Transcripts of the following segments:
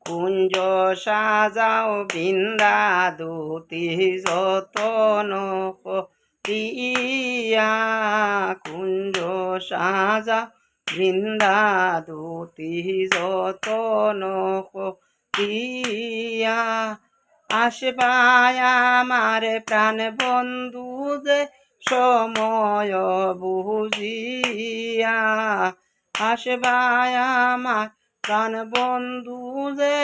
কুঞ্জ সাজাও বৃন্দা দুতি যতন করিয়া কুঞ্জ সাজাও বৃন্দা দুতি যতন করিয়া আসবায় আমার প্রাণ বন্ধু যে সময় বুঝিয়া আসবায় আমার প্রাণ বন্ধু যে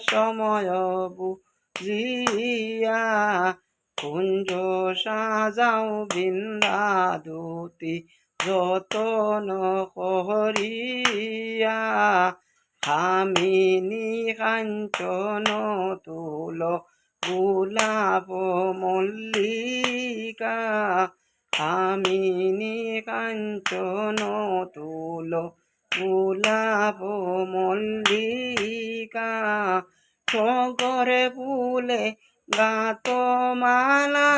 সময় বুঝিয়া কুঞ্জ সাজাও বৃন্দা দুতি যতন করিয়া কামিনী কাঞ্চন তুল গোলাপ মল্লিকা কামিনী কাঞ্চন তুল গোলাপ মল্লিকা টগরে ফুলে গাত মালা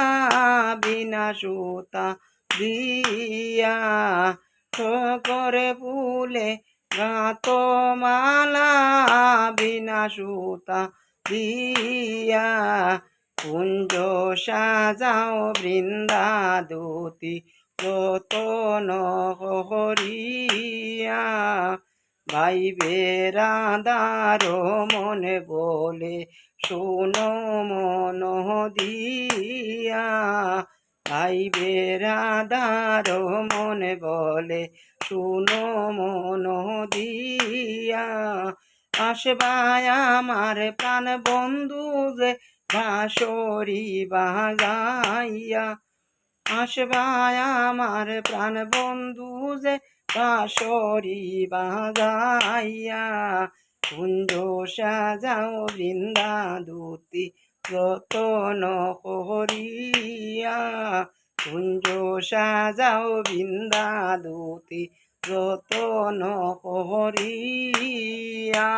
বিনা সুতা দিয়া টগরে ফুলে গাত মালা বিনা সুতা দিয়া কুঞ্জ সাজাও বৃন্দা দুতি যতন করিয়া ভাইবে রাধার মনে বলে শোনো মন দিয়া ভাইবে রাধার মনে বলে শোনো মন দিয়া আসবায় আমার প্রাণ বন্ধু যে বাঁশরি বাজাইয়া আসবায় আমার প্রাণ বন্ধু যে বাঁশরি বাজাইয়া কুঞ্জ সাজাও বৃন্দা দুতি যতন করিয়া কুঞ্জ সাজাও বৃন্দা দুতি যতন করিয়া।